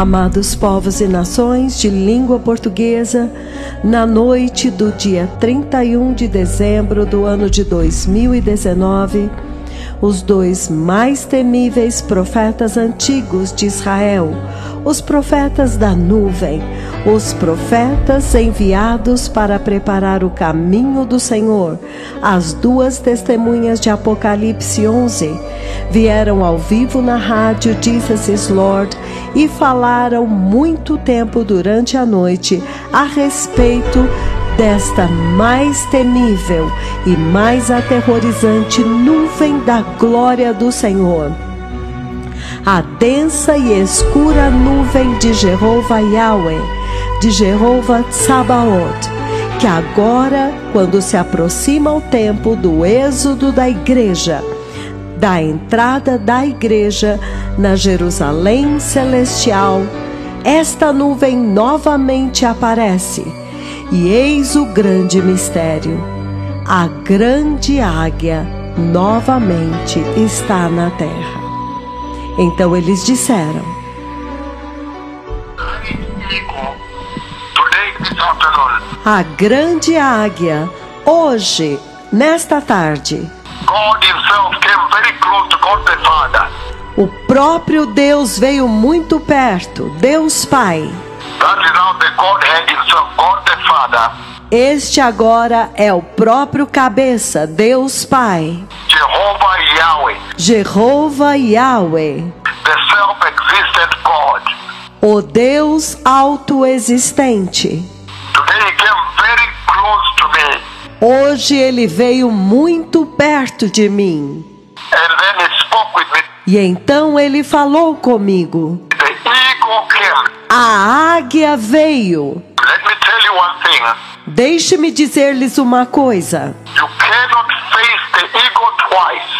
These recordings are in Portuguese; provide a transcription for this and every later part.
Amados povos e nações de língua portuguesa, na noite do dia 31 de dezembro do ano de 2019, os dois mais temíveis profetas antigos de Israel, os profetas da nuvem, os profetas enviados para preparar o caminho do Senhor, as duas testemunhas de Apocalipse 11, vieram ao vivo na rádio Jesus is Lord e falaram muito tempo durante a noite a respeito desta mais temível e mais aterrorizante nuvem da glória do Senhor. A densa e escura nuvem de Jeová Yahweh, de Jeová Tsabaoth, que agora, quando se aproxima o tempo do êxodo da igreja, da entrada da igreja na Jerusalém celestial, esta nuvem novamente aparece. E eis o grande mistério: a grande águia novamente está na terra. Então eles disseram: a grande águia, hoje, nesta tarde, o próprio Deus veio muito perto, Deus Pai. Este agora é o próprio cabeça, Deus Pai. Jeová Yahweh, the self-existent God. O Deus autoexistente. Today he came very close to me. Hoje ele veio muito perto de mim. And then he spoke with me. E então ele falou comigo. The eagle came. A águia veio. Let me tell you one thing. Deixe-me dizer-lhes uma coisa. You cannot face the eagle twice.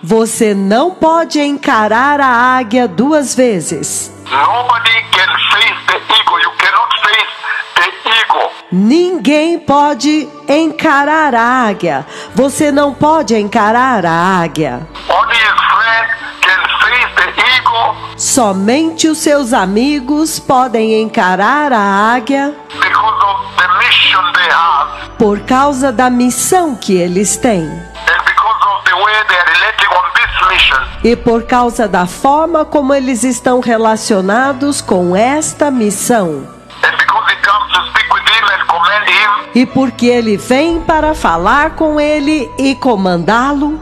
Você não pode encarar a águia duas vezes. Nobody can face the eagle. You cannot face the eagle. Ninguém pode encarar a águia. Você não pode encarar a águia. Only his friend can face the eagle Somente os seus amigos podem encarar a águia because of the mission they have. por causa da missão que eles têm. And because of the way they are relating on this mission. E por causa da forma como eles estão relacionados com esta missão. And because he comes to speak with him and command him. E porque ele vem para falar com ele e comandá-lo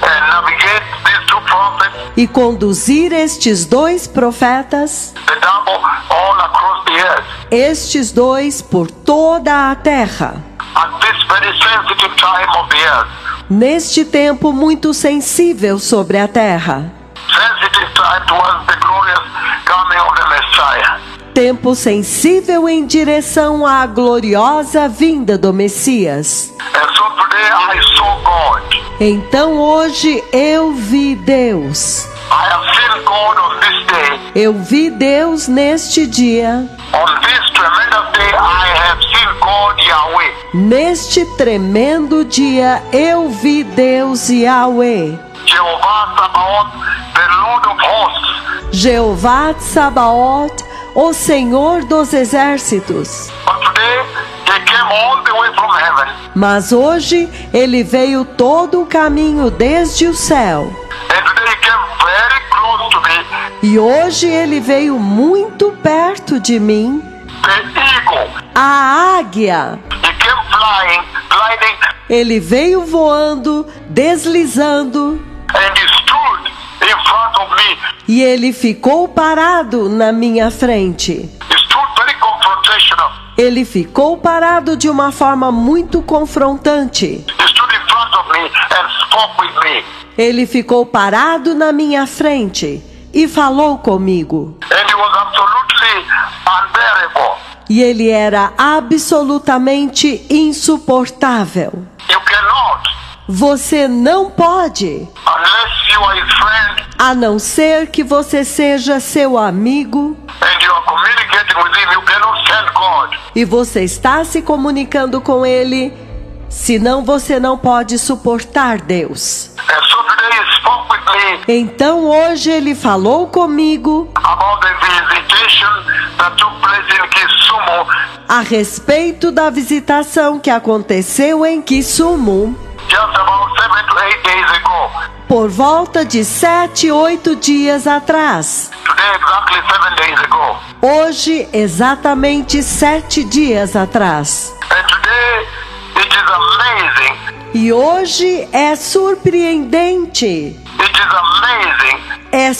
And navigate these two prophets, e conduzir estes dois profetas, the double, all across the earth. estes dois por toda a terra, At this very sensitive time of the earth. neste tempo muito sensível sobre a terra, Sensitive time towards the glorious coming of the Messiah. tempo sensível em direção à gloriosa vinda do Messias. And so today I saw God. Então hoje eu vi Deus. I have seen God on this day. Eu vi Deus neste dia. On this tremendous day I have seen God Yahweh. Neste tremendo dia eu vi Deus Yahweh. Jehovah Sabaoth, the Lord of hosts. Jeová Tsabaoth, o Senhor dos exércitos. But today he came all the way from heaven. Mas hoje ele veio todo o caminho desde o céu. And today he came very close to me. E hoje ele veio muito perto de mim. The eagle. A águia. He came flying, gliding, Ele veio voando, deslizando. and he stood in front of me. E ele ficou parado na minha frente. He stood very confrontational. Ele ficou parado de uma forma muito confrontante. He stood in front of me and spoke with me. Ele ficou parado na minha frente e falou comigo. And he was absolutely unbearable. E ele era absolutamente insuportável. You cannot, Você não pode, unless you are his friend a não ser que você seja seu amigo and you are communicating with him, you cannot stand God. e você está se comunicando com ele, senão você não pode suportar Deus. And so today he spoke with me Então hoje ele falou comigo about the visitation that took place in Kisumu a respeito da visitação que aconteceu em Kisumu just about 7 to 8 days ago. por volta de 7, 8 dias atrás. Today, exactly 7 days ago. Hoje, exatamente 7 dias atrás. And today, it is amazing. E hoje é surpreendente. It is amazing. É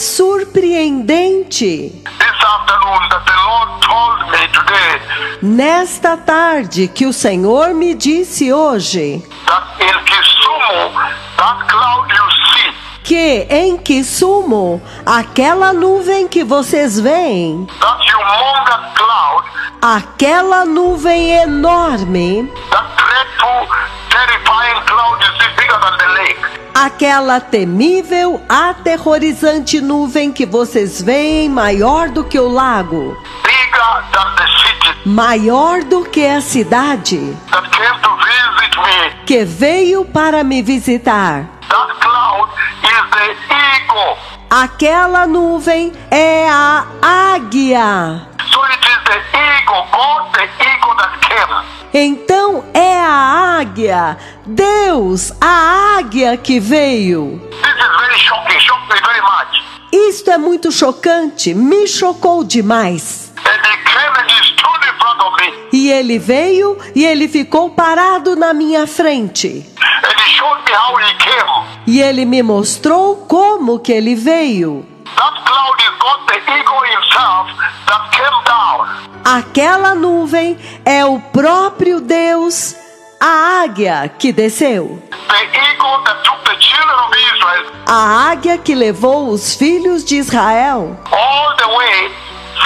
surpreendente. This afternoon that the Lord told me today Nesta tarde que o Senhor me disse hoje that in Kisumu, that cloud you see, que em Kisumu, aquela nuvem que vocês veem, that humongous cloud, aquela nuvem enorme, that dreadful, terrifying cloud you see bigger than the lake. aquela temível, aterrorizante nuvem que vocês veem maior do que o lago, Bigger than the city maior do que a cidade, that came to visit me. que veio para me visitar. That cloud is the eagle. Aquela nuvem é a águia. So it is the eagle, God the eagle that came. Então é a águia, Deus, a águia que veio. This is very shocking, shocked me very much. Isto é muito chocante, me chocou demais. And he came and he stood in front of me. E ele veio e ele ficou parado na minha frente. And he showed me how he came. E ele me mostrou como que ele veio. That cloud is God the eagle himself that came down. Aquela nuvem é o próprio Deus, a águia que desceu. The eagle that took the children of Israel A águia que levou os filhos de Israel all the way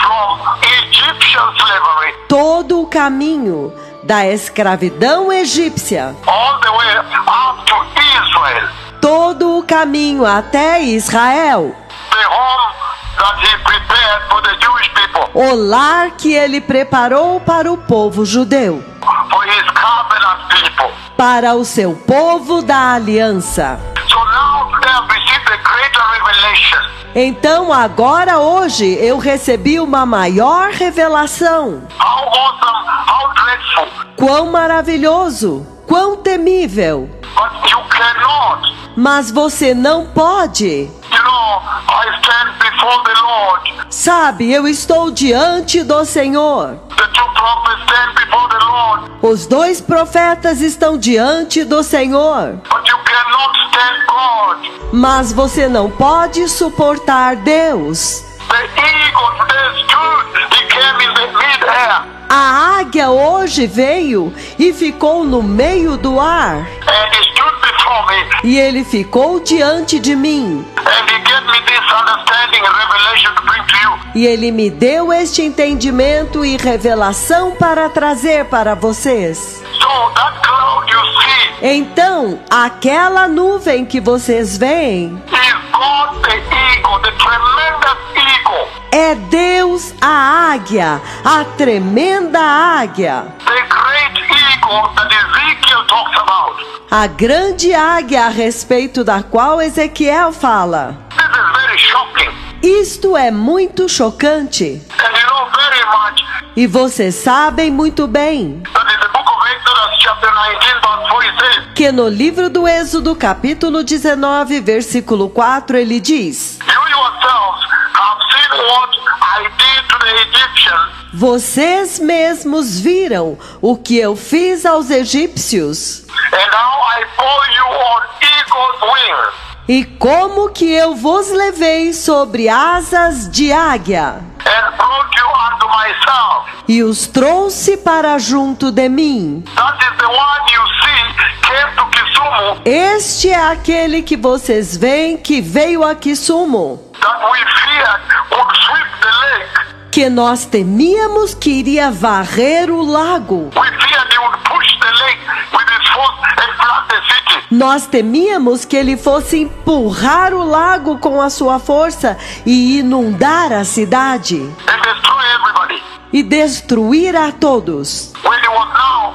from Egyptian slavery, todo o caminho da escravidão egípcia, all the way up to Israel, todo o caminho até Israel, the home that he prepared for the Jewish people, o lar que ele preparou para o povo judeu, for his covenant people. para o seu povo da aliança. So now they have received the greater revelation. Então agora hoje eu recebi uma maior revelação. How awesome, how dreadful. Quão maravilhoso, quão temível. But you cannot. Mas você não pode. You know, I stand before the Lord. Sabe, eu estou diante do Senhor. The two prophets stand before the Lord. Os 2 profetas estão diante do Senhor. But you cannot stand God. Mas você não pode suportar Deus. The eagle today stood. He came in the mid-air. A águia hoje veio e ficou no meio do ar. And he stood before me. E ele ficou diante de mim. And he gave me this understanding and revelation to bring to you. E ele me deu este entendimento e revelação para trazer para vocês. So that cloud you see Então, aquela nuvem que vocês veem is God the eagle, the tremendous eagle. é Deus, a águia, a tremenda águia. The great eagle that Ezekiel talks about. A grande águia a respeito da qual Ezequiel fala. This is very shocking. Isto é muito chocante. And you know very much E vocês sabem muito bem that in the book of Exodus chapter 19 verse 4 it says, que no livro do Êxodo, capítulo 19, versículo 4, ele diz: you yourselves have seen what I did to the Egyptians. Vocês mesmos viram o que eu fiz aos egípcios And now I bore you on eagle's wings. e como que eu vos levei sobre asas de águia And brought you unto myself. e os trouxe para junto de mim. That is the one you see came to Kisumu Este é aquele que vocês veem que veio a Kisumu, that we feared would sweep the lake. que nós temíamos que iria varrer o lago. We feared he would push the lake with his force and flood the city. Nós temíamos que ele fosse empurrar o lago com a sua força e inundar a cidade And destroy everybody. e destruir a todos. When he was now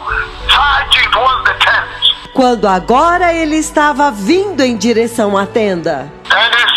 charging towards the tent. Quando agora ele estava vindo em direção à tenda. And he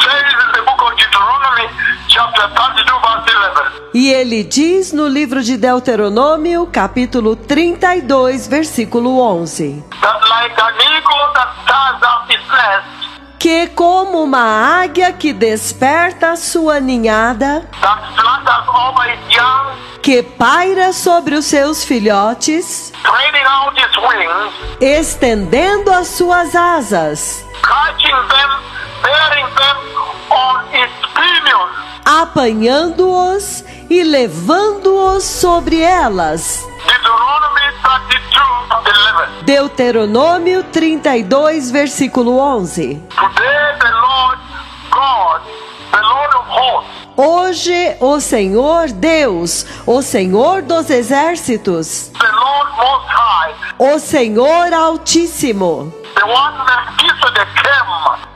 E ele diz no livro de Deuteronômio, capítulo 32, versículo 11. that like an eagle that stirs up its nest, Que como uma águia que desperta a sua ninhada, that flutters over its young, que paira sobre os seus filhotes, training out its wings, estendendo as suas asas, catching them, bearing them on its pinions, apanhando-os e levando-os sobre elas. Deuteronomy 32:11. Deuteronômio 32, versículo 11. Today the Lord God, the Lord of hosts, Hoje o Senhor Deus, o Senhor dos exércitos, the Lord Most High, o Senhor Altíssimo, the one Melchizedek came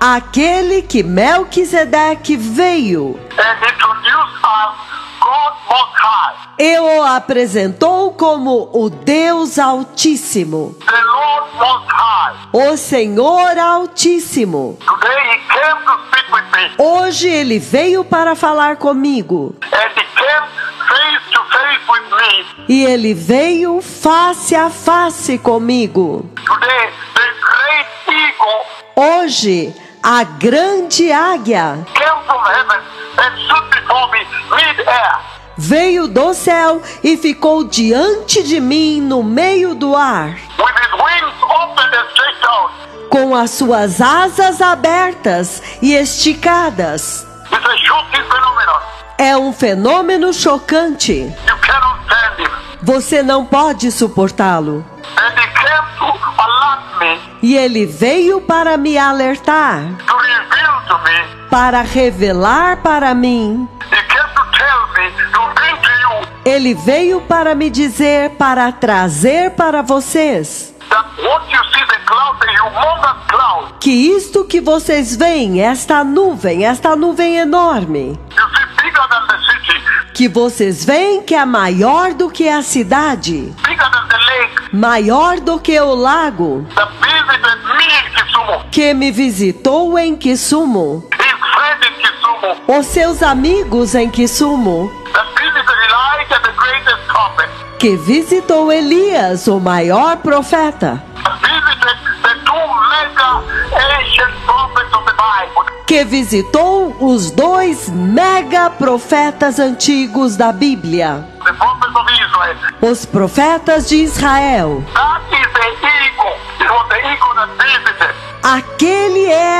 aquele que Melquisedeque veio and introduced as God Most High, e o apresentou como o Deus Altíssimo, the Lord Most High. o Senhor Altíssimo. Today he came to speak with me, Hoje ele veio para falar comigo and he came face to face with me. e ele veio face a face comigo. Today the great eagle Hoje a grande águia came from heaven and stood before me mid-air. veio do céu e ficou diante de mim no meio do ar, With his wings open and stretched out. com as suas asas abertas e esticadas. It's a shocking phenomenon. É um fenômeno chocante. You cannot stand him. Você não pode suportá-lo. And he came to alert me, E ele veio para me alertar, to reveal to me. para revelar para mim. He came to tell me, to bring to you, Ele veio para me dizer, para trazer para vocês, that what you see, the cloud, the humongous cloud, que isto que vocês veem, esta nuvem enorme, you see bigger than the city, que vocês veem que é maior do que a cidade, bigger than the lake, maior do que o lago, that visited me in Kisumu, que me visitou em Kisumu, his friend in Kisumu, os seus amigos em Kisumu, that visited Elijah, the greatest prophet, que visitou Elias, o maior profeta, that visited the two mega ancient prophets of the Bible, que visitou os 2 mega profetas antigos da Bíblia, the prophets of Israel. os profetas de Israel. That is the eagle. It was the eagle that visited. Aquele é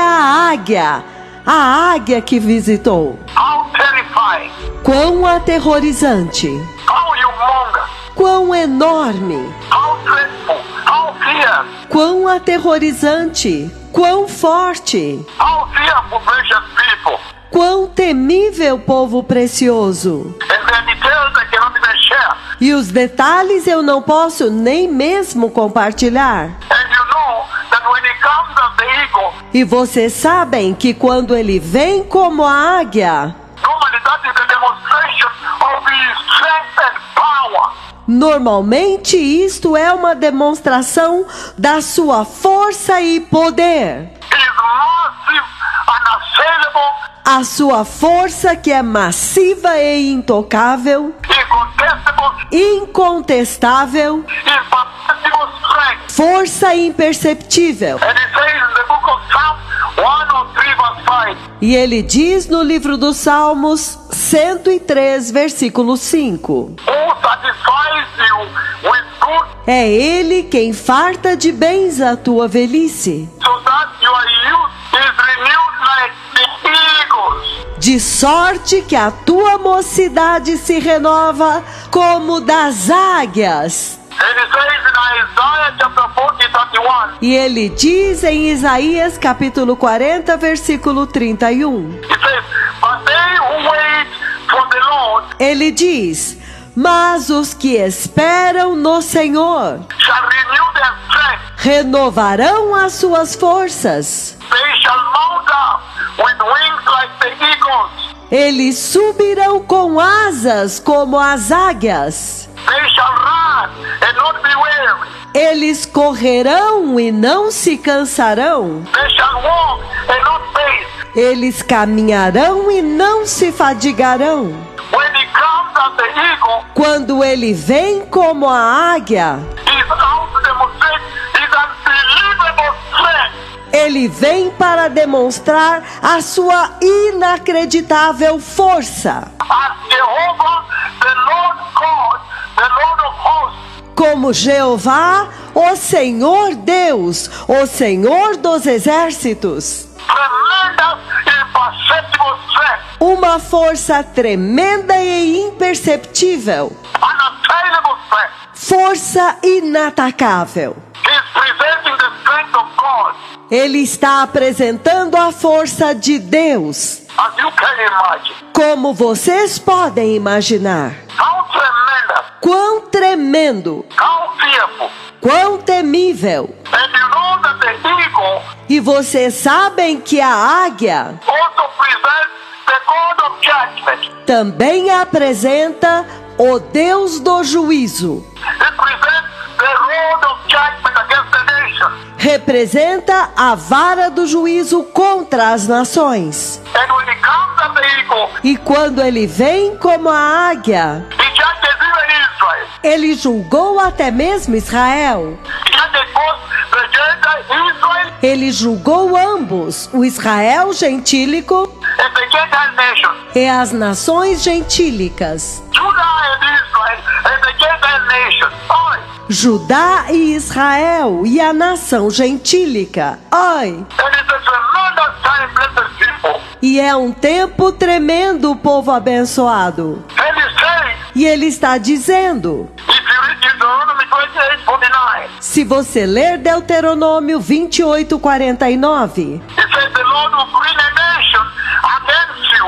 a águia que visitou. How terrifying. Quão aterrorizante, How humongous. quão enorme, How dreadful. How fierce. quão aterrorizante, quão forte, How fearful, precious people. quão temível, povo precioso. And the details I cannot even share. E os detalhes eu não posso nem mesmo compartilhar. And you know that when he comes as the eagle, E vocês sabem que quando ele vem como a águia, normally that is a demonstration of his strength and power. normalmente isto é uma demonstração da sua força e poder. His massive, unassailable, A sua força que é massiva e intocável, incontestable, incontestável, imperceptible strength. força imperceptível. And it says in the book of Psalms 103 verse 5, E ele diz no livro dos Salmos 103, versículo 5. who satisfies you with good É ele quem farta de bens a tua velhice, so that your youth is renewed like the eagles. de sorte que a tua mocidade se renova como das águias. And it says in Isaiah chapter 40:31, E ele diz em Isaías capítulo 40, versículo 31. it says, but they who wait for the Lord Ele diz: mas os que esperam no Senhor shall renew their strength. renovarão as suas forças. They shall mount up with wings like the eagles. Eles subirão com asas como as águias. They shall run and not be weary. Eles correrão e não se cansarão. They shall walk and not faint. Eles caminharão e não se fadigarão. When he comes as the eagle, quando ele vem como a águia, he's out to demonstrate his unbelievable strength. ele vem para demonstrar a sua inacreditável força. As Jehovah, the Lord God, the Lord of hosts, Como Jeová, o Senhor Deus, o Senhor dos exércitos. tremendous, imperceptible strength, Uma força tremenda e imperceptível. unassailable strength. Força inatacável. He's presenting the strength of God, Ele está apresentando a força de Deus. as you can imagine. Como vocês podem imaginar. How tremendous, Quão tremendo, how fearful. quão temível. And you know that the eagle E vocês sabem que a águia also presents the God of judgment. também apresenta o Deus do juízo. It presents the rod of judgment against the nation. Representa a vara do juízo contra as nações. And when he comes as the eagle, E quando ele vem como a águia, he judges even Israel. ele julgou até mesmo Israel. He judges both the Gentile Israel Ele julgou ambos, o Israel gentílico and the Gentile nation. e as nações gentílicas. Judah and Israel and the Gentile nation. Oi. Judá e Israel e a nação gentílica. Ai! And it's a tremendous time, blessed people. E é um tempo tremendo, povo abençoado. And he's saying, E ele está dizendo, if you read Deuteronomy 28:49, se você ler Deuteronômio 28:49, it says the Lord will bring a nation against you,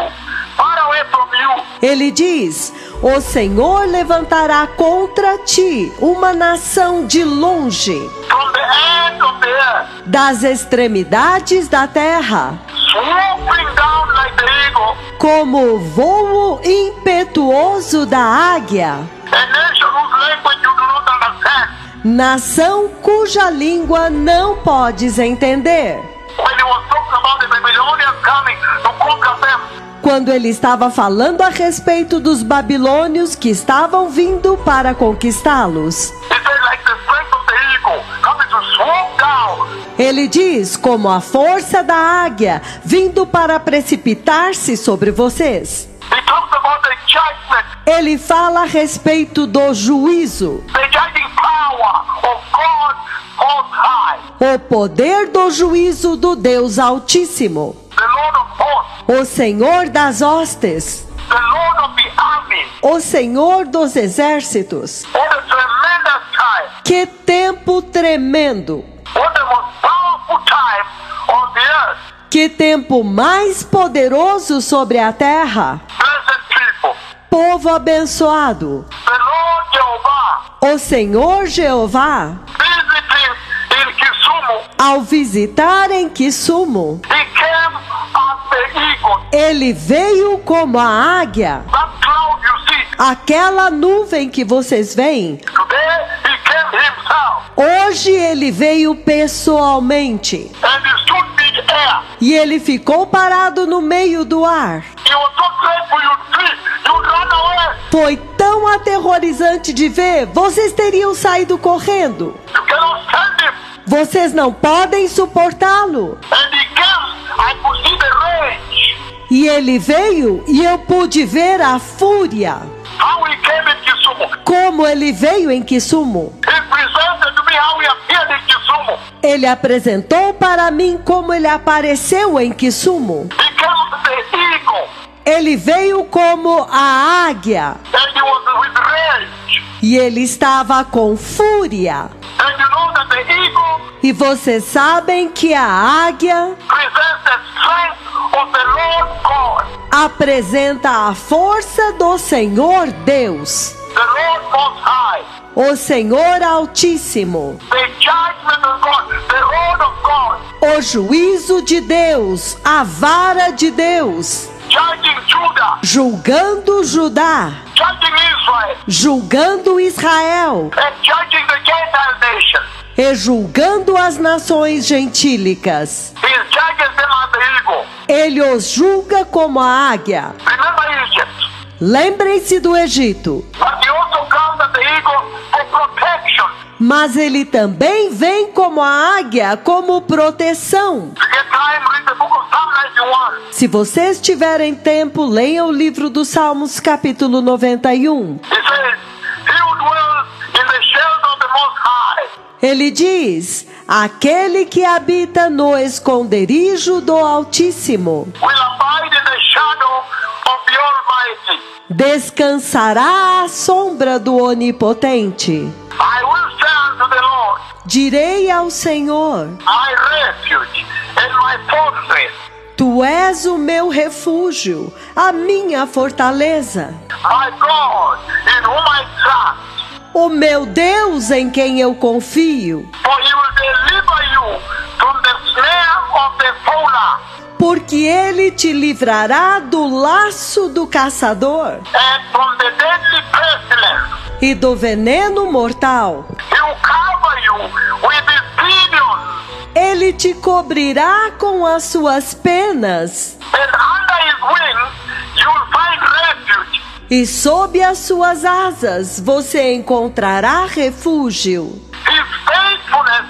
far away from you. ele diz, o Senhor levantará contra ti uma nação de longe, From the end of the earth, das extremidades da terra, swooping down like the eagle, como o voo impetuoso da águia, a nation whose language you do not understand. nação cuja língua não podes entender. When he was talking about the Babylonians coming to conquer them, Quando ele estava falando a respeito dos babilônios que estavam vindo para conquistá-los, he said like the strength of the eagle coming to swoop down. ele diz como a força da águia vindo para precipitar-se sobre vocês. He talks about the judgment, Ele fala a respeito do juízo, the judging power of God Most High, o poder do juízo do Deus Altíssimo, the Lord of hosts, o Senhor das hostes, the Lord of the army. o Senhor dos exércitos. What a tremendous time. Que tempo tremendo! What the most powerful time on the earth. Que tempo mais poderoso sobre a terra! Blessed people. Povo abençoado! The Lord Jehovah O Senhor Jeová, visiting in Kisumu. ao visitar em Kisumu, He came as the eagle. ele veio como a águia. That cloud you see. Aquela nuvem que vocês veem, Today he came himself. hoje ele veio pessoalmente. And he stood mid-air. E ele ficou parado no meio do ar. He was so grateful you'd flee. You'd run away. Foi tão aterrorizante de ver, vocês teriam saído correndo. You cannot stand him. Vocês não podem suportá-lo. And he came. I could see the rage. E ele veio e eu pude ver a fúria. How he came in Kisumu. Como ele veio em Kisumu. He presented to me how he appeared in Kisumu. Ele apresentou para mim como ele apareceu em Kisumu. He came as the eagle. Ele veio como a águia. And he was with rage. E ele estava com fúria. And you know that the eagle E vocês sabem que a águia presents the strength of the Lord God, apresenta a força do Senhor Deus, the Lord Most High, o Senhor Altíssimo, the judgment of God, the rod of God, o juízo de Deus, a vara de Deus, judging Judah, julgando Judá, judging Israel, julgando Israel and judging the Gentile nation. e julgando as nações gentílicas. He judges them as the eagle. Ele os julga como a águia. Remember Egypt. Lembrem-se do Egito. But he also comes as the eagle for protection. Mas ele também vem como a águia, como proteção. If you get time, read the book of Psalm 91. Se vocês tiverem tempo, leiam o livro dos Salmos, capítulo 91. He says, he who dwells in the shelter of the Most High. Ele diz: aquele que habita no esconderijo do Altíssimo Will abide in the shadow of the Almighty. descansará à sombra do Onipotente. I will say unto the Lord, Direi ao Senhor: my refuge and my fortress, Tu és o meu refúgio, a minha fortaleza, my God in whom I trust. o meu Deus em quem eu confio, For he will deliver you from the snare of the fowler porque ele te livrará do laço do caçador and from the deadly pestilence. e do veneno mortal. He will cover you with his pinions, Ele te cobrirá com as suas penas, and under his wings you will find refuge. e sob as suas asas você encontrará refúgio. His faithfulness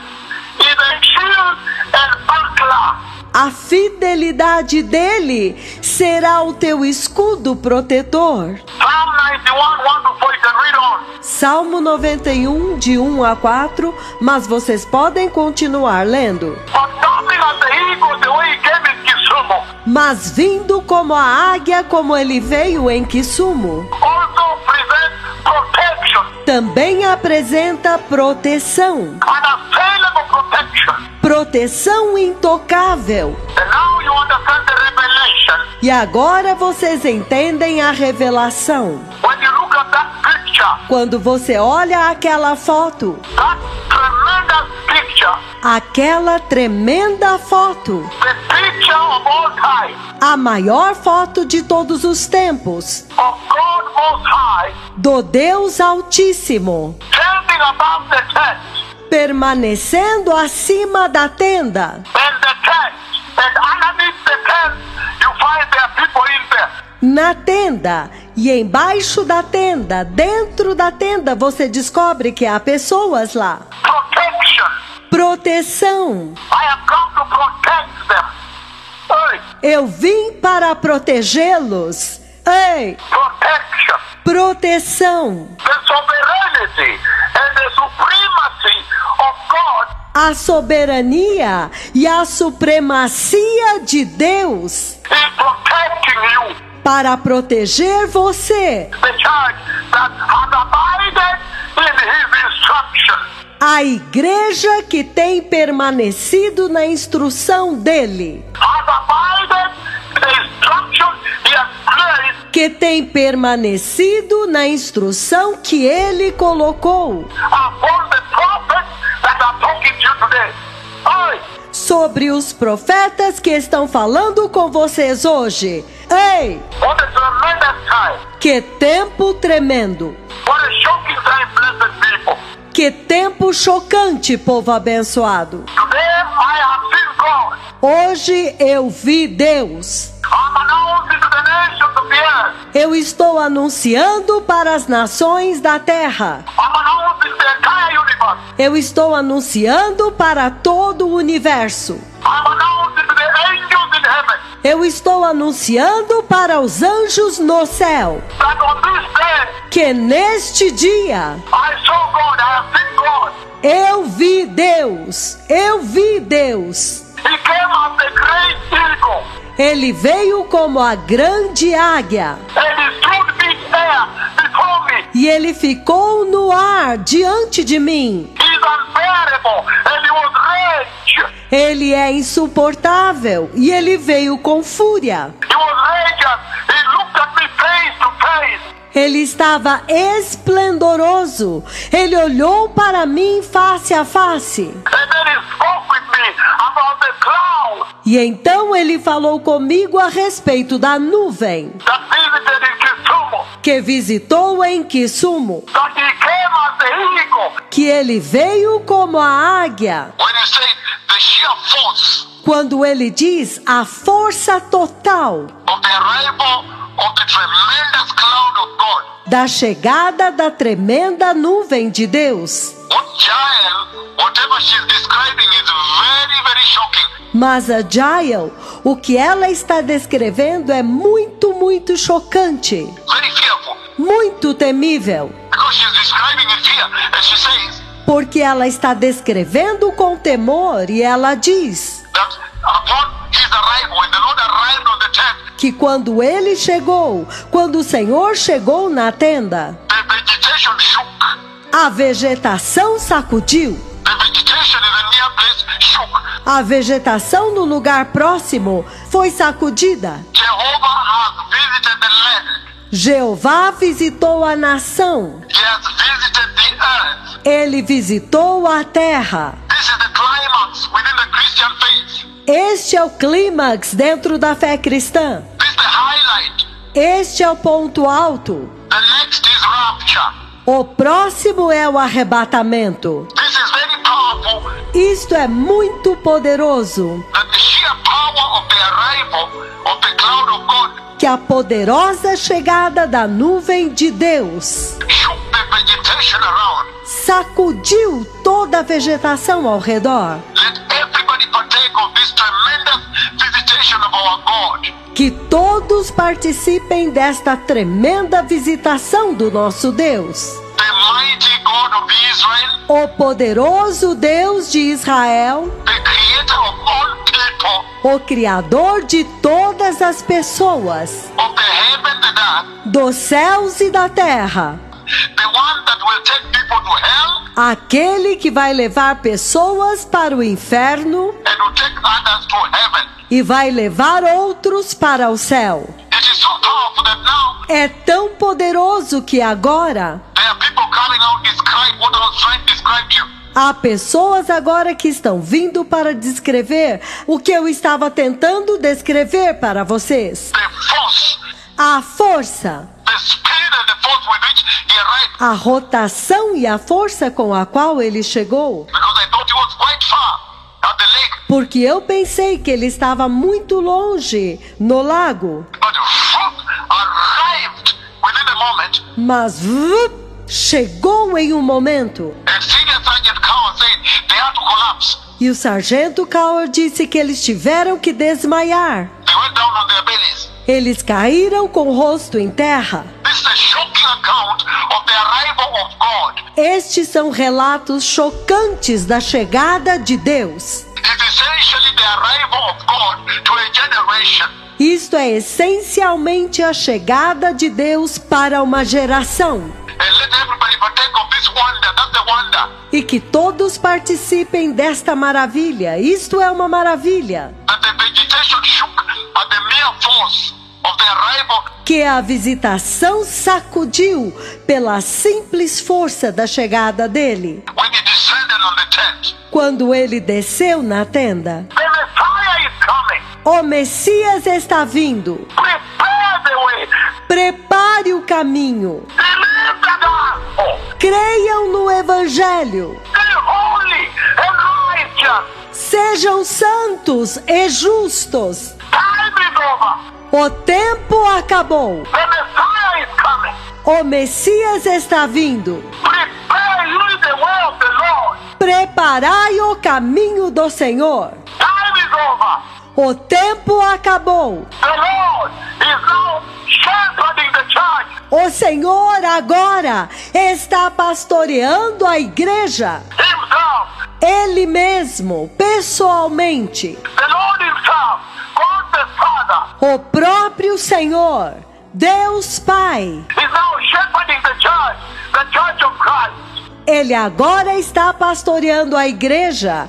is a shield and buckler. A fidelidade dele será o teu escudo protetor. Psalm 91, 1 to 4, you can read on. Salmo 91, de 1 a 4, mas vocês podem continuar lendo. But coming as the eagle, the way he came in Kisumu, Mas vindo como a águia, como ele veio em Kisumu, also presents protection, também apresenta proteção. unassailable protection. Proteção intocável. And now you understand the revelation. E agora vocês entendem a revelação. When you look at that picture, Quando você olha aquela foto, that tremendous picture, aquela tremenda foto, the picture of all time, a maior foto de todos os tempos, of God Most High, do Deus Altíssimo, standing above the tent, permanecendo acima da tenda. and the tent, and underneath the tent, you find there are people in there. Na tenda e embaixo da tenda, dentro da tenda, você descobre que há pessoas lá. Protection. Proteção. I have come to protect them. Hey, Eu vim para protegê-los. Ei, protection. proteção. The sovereignty and the supremacy of God A soberania e a supremacia de Deus is protecting you. para proteger você. The church that has abided in his instruction. A igreja que tem permanecido na instrução dele, Has abided in the instruction he has placed que tem permanecido na instrução que ele colocou upon the prophets that are talking to you today. Hey, sobre os profetas que estão falando com vocês hoje. Ei, what a tremendous time. que tempo tremendo! What a shocking time, blessed people. Que tempo chocante, povo abençoado! Today I have seen God. Hoje eu vi Deus. I'm announcing to the nations of the earth. Eu estou anunciando para as nações da terra. I'm announcing the entire universe. Eu estou anunciando para todo o universo. I'm announcing to the angels in heaven Eu estou anunciando para os anjos no céu that on this day que neste dia I saw God, I have seen God. eu vi Deus. Eu vi Deus. He came as the great eagle Ele veio como a grande águia and he stood mid-air before me. e ele ficou no ar diante de mim. He is unbearable and he was rage. Ele é insuportável e ele veio com fúria. He was raging. He looked at me face to face. Ele estava esplendoroso. Ele olhou para mim face a face. And then he spoke with me about the cloud E então ele falou comigo a respeito da nuvem that visited in Kisumu. que visitou em Kisumu, That he came as the eagle. que ele veio como a águia. When you say the sheer force Quando ele diz a força total of the arrival of the tremendous cloud of God. da chegada da tremenda nuvem de Deus. What Jael, whatever she's describing is very, very shocking. Mas a Jael, o que ela está descrevendo é muito, muito chocante, Very fearful. muito temível, Because she's describing in fear. And she says porque ela está descrevendo com temor e ela diz that upon his arrival, when the Lord arrived on the tent, que quando ele chegou, quando o Senhor chegou na tenda, the vegetation shook. a vegetação sacudiu. The vegetation in the near place shook. A vegetação no lugar próximo foi sacudida. Jehovah has visited the land. Jeová visitou a nação. He has visited the earth. Ele visitou a terra. This is the climax within the Christian faith. Este é o clímax dentro da fé cristã. This is the highlight. Este é o ponto alto. The next is rapture. O próximo é o arrebatamento. This is very powerful. Isto é muito poderoso. That the sheer power of the arrival of the cloud of God Que a poderosa chegada da nuvem de Deus shook the vegetation around. sacudiu toda a vegetação ao redor. Let everybody partake of this tremendous visitation of our God. Que todos participem desta tremenda visitação do nosso Deus. The mighty God of Israel, O poderoso Deus de Israel, the creator of all people, o Criador de todas as pessoas, of the heaven and earth, dos céus e da terra, the one that will take people to hell aquele que vai levar pessoas para o inferno and will take others to heaven. e vai levar outros para o céu. It is so powerful that now É tão poderoso que agora there are people coming out describe what I was trying to describe to you. há pessoas agora que estão vindo para descrever o que eu estava tentando descrever para vocês. The force, A força, the speed and the force with which he arrived. a rotação e a força com a qual ele chegou. Because I thought he was quite far at the lake. Porque eu pensei que ele estava muito longe no lago, But arrived within a moment. mas chegou em um momento. And Senior Sergeant Cowan said they had to collapse. E o sargento Coward disse que eles tiveram que desmaiar. They went down on their bellies. Eles caíram com o rosto em terra. This is a shocking account of the arrival of God. Estes são relatos chocantes da chegada de Deus. It is essentially the arrival of God to a generation. Isto é essencialmente a chegada de Deus para uma geração. And let everybody partake of this wonder. That's the wonder. E que todos participem desta maravilha. Isto é uma maravilha. That the vegetation shook at the mere force of the arrival. Que a visitação sacudiu pela simples força da chegada dele. When he descended on the tent. Quando ele desceu na tenda. The Messiah is coming. O Messias está vindo. Prepare the way. Prepare o caminho. Believe the gospel. Creiam no Evangelho. Be holy and righteous. Sejam santos e justos. Time is over. O tempo acabou. The Messiah is coming. O Messias está vindo. Prepare you the way of the Lord. Preparai o caminho do Senhor. Time is over. O tempo acabou. The Lord is now shepherding the church. O Senhor agora está pastoreando a igreja. Himself. Ele mesmo, pessoalmente. The Lord himself. God the Father. O próprio Senhor, Deus Pai. Is now shepherding the church of Christ. Ele agora está pastoreando a igreja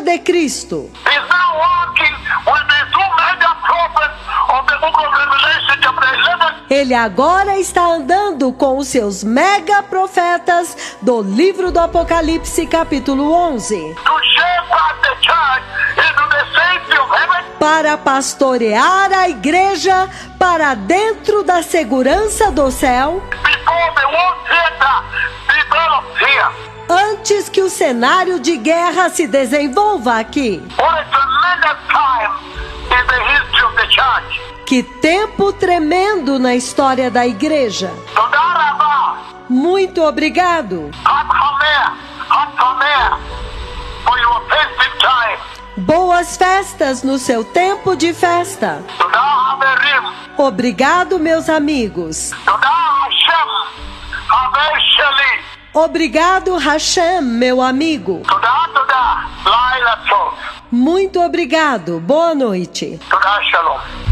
de Cristo. He's now walking with the two major prophets of the book of Revelation chapter 11. Ele agora está andando com os seus mega profetas do livro do Apocalipse, capítulo 11. To shepherd the church into the safety of heaven. Para pastorear a igreja para dentro da segurança do céu. Before the war theater develops here. Antes que o cenário de guerra se desenvolva aqui. What a tremendous tremendous time in the history of the church. Que tempo tremendo na história da igreja. תודה רבה. Muito obrigado. חג שמח for your festive time. Boas festas no seu tempo de festa. תודה חברים. Obrigado, meus amigos. תודה השם, חבר שלי. Obrigado, Hashem, meu amigo. תודה, לילה טוב. Muito obrigado. Boa noite. תודה, שלום.